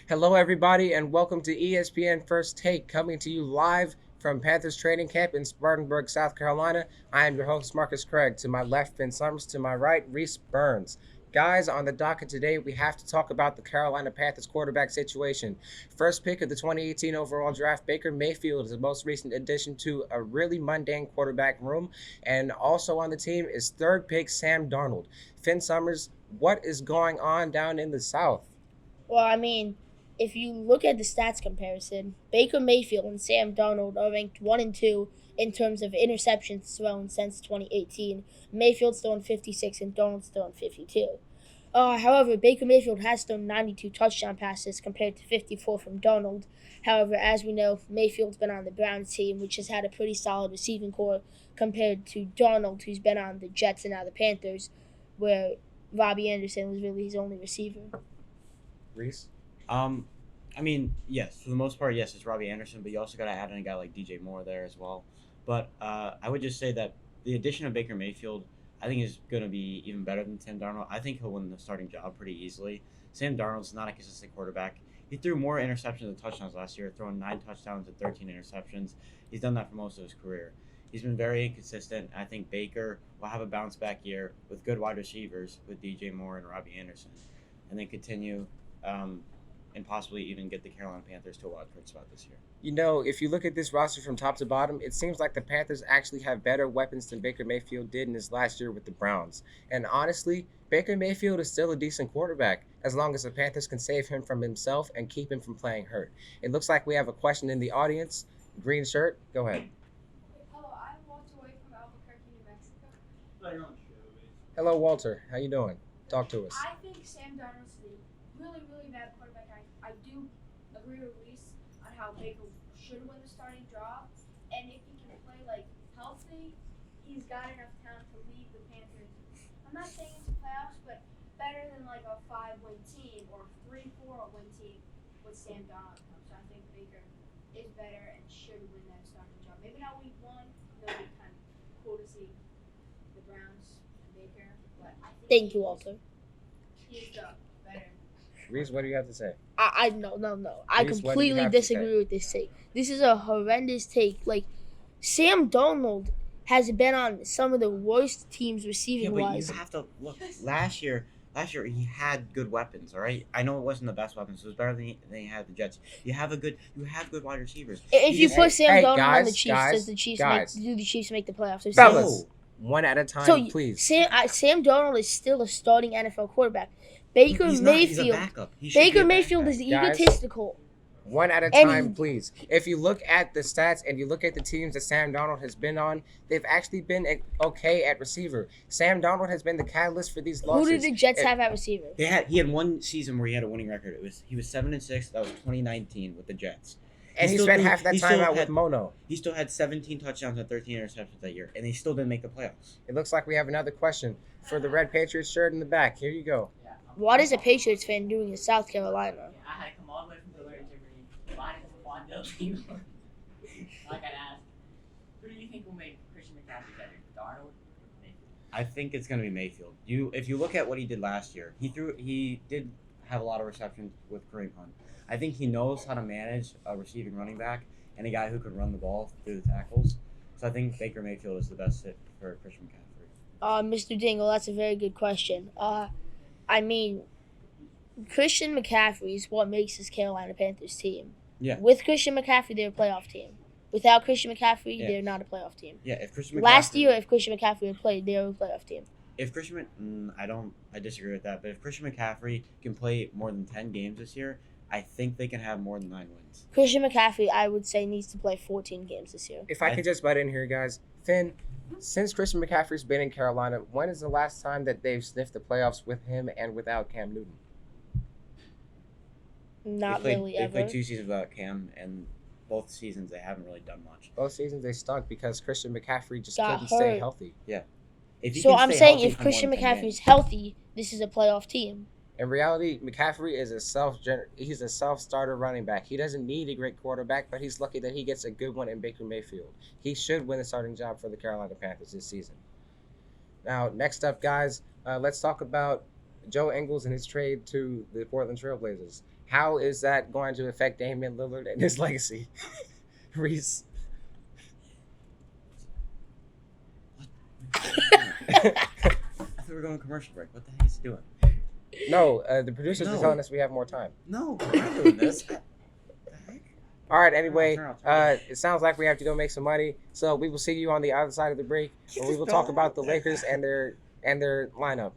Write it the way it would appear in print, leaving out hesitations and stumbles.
Hello, everybody, and welcome to ESPN First Take, coming to you live from Panthers training camp in Spartanburg, South Carolina. I am your host, Marcus Craig. To my left, Finn Summers. To my right, Reese Burns. Guys, on the docket today, we have to talk about the Carolina Panthers quarterback situation. First pick of the 2018 overall draft, Baker Mayfield is the most recent addition to a really mundane quarterback room. And also on the team is third pick, Sam Darnold. Finn Summers, what is going on down in the South? Well, if you look at the stats comparison, Baker Mayfield and Sam Darnold are ranked 1 and 2 in terms of interceptions thrown since 2018. Mayfield's thrown 56 and Darnold's thrown 52. However, Baker Mayfield has thrown 92 touchdown passes compared to 54 from Darnold. However, as we know, Mayfield's been on the Browns team, which has had a pretty solid receiving core compared to Darnold, who's been on the Jets and now the Panthers, where Robbie Anderson was really his only receiver. Reese? Um, yes, for the most part, yes, it's Robbie Anderson, but you also got to add in a guy like DJ Moore there as well. But I would just say that the addition of Baker Mayfield, I think, is going to be even better than Sam Darnold. I think he'll win the starting job pretty easily. Sam Darnold's not a consistent quarterback. He threw more interceptions than touchdowns last year, throwing 9 touchdowns and 13 interceptions. He's done that for most of his career. He's been very inconsistent. I think Baker will have a bounce back year with good wide receivers with DJ Moore and Robbie Anderson, and then continue and possibly even get the Carolina Panthers to a wild card spot this year. You know, if you look at this roster from top to bottom, it seems like the Panthers actually have better weapons than Baker Mayfield did in his last year with the Browns. And honestly, Baker Mayfield is still a decent quarterback as long as the Panthers can save him from himself and keep him from playing hurt. It looks like we have a question in the audience. Green shirt, go ahead. Hello, I walked away from Albuquerque, New Mexico. Hello, Walter. How you doing? Talk to us. I think Sam Darnold's a really, really bad quarterback. I do agree with Reese on how Baker should win the starting job. And if he can play healthy, he's got enough talent to lead the Panthers. I'm not saying it's playoffs, but better than a 5-win team or 3-4-win team with Sam Darnold. So I think Baker is better and should win that starting job. Maybe not week 1. It'll be kind of cool to see the Browns and Baker, but I think Thank you, Walter. he's the better. Reese, what do you have to say? No. I Reese, what do you completely have to disagree say? with this take. This is a horrendous take. Sam Darnold has been on some of the worst teams Yeah, receiving but wise. you have to look. Last year he had good weapons. All right, I know it wasn't the best weapons. It was better than he had the Jets. You have good wide receivers. If you just- put Sam hey, Darnold on guys, the Chiefs, guys, does the Chiefs guys. do the Chiefs make the playoffs? Or Fellas, No. one at a time, So please. Sam Darnold is still a starting NFL quarterback. Baker he's not. He's a Mayfield. backup. He should be Baker a Mayfield backup. is Guys. egotistical. One at a And time, he- please. If you look at the stats and you look at the teams that Sam Darnold has been on, they've actually been okay at receiver. Sam Darnold has been the catalyst for these Who losses. did the Jets It- have at receiver? He had one season where he had a winning record. He was 7-6. That was 2019 with the Jets. And he still spent threw- half that he time still out with had- Mono. He still had 17 touchdowns and 13 interceptions that year, and they still didn't make the playoffs. It looks like we have another question for the Red Patriots shirt in the back. Here you go. What is a Patriots fan doing in South Carolina? I had to come all the way from Delaware to Germany, line up for Fondell team. I gotta ask, who do you think will make Christian McCaffrey better, Darnold or Mayfield? I think it's going to be Mayfield. If you look at what he did last year, he did have a lot of receptions with Kareem Hunt. I think he knows how to manage a receiving running back and a guy who could run the ball through the tackles. So I think Baker Mayfield is the best fit for Christian McCaffrey. Mr. Dingle, that's a very good question. Christian McCaffrey is what makes this Carolina Panthers team. Yeah. With Christian McCaffrey, they're a playoff team. Without Christian McCaffrey, Yeah. they're not a playoff team. Yeah, if Christian McCaffrey, Last year, if Christian McCaffrey had played, they were a playoff team. if Christian, I disagree with that. But if Christian McCaffrey can play more than 10 games this year, I think they can have more than 9 wins. Christian McCaffrey, I would say, needs to play 14 games this year. If I could just butt in here, guys. Finn, since Christian McCaffrey's been in Carolina, when is the last time that they've sniffed the playoffs with him and without Cam Newton? Not they really They ever. played 2 seasons without Cam, and both seasons they haven't really done much. Both seasons they stunk because Christian McCaffrey just Got couldn't stay hurt. healthy. If he So can I'm stay saying healthy if for more Christian than 10 McCaffrey's games- healthy, this is a playoff team. In reality, McCaffrey is he's a self-starter running back. He doesn't need a great quarterback, but he's lucky that he gets a good one in Baker Mayfield. He should win the starting job for the Carolina Panthers this season. Now, next up, guys, let's talk about Joe Ingles and his trade to the Portland Trailblazers. How is that going to affect Damian Lillard and his legacy? Reese. I thought we were going to commercial break. What the heck is he doing? No, the producers are No. telling us we have more time. No, we're not doing this. What the heck? All right. Anyway, Turn off. it sounds like we have to go make some money. So we will see you on the other side of the break, where we will talk about the Lakers and their lineup.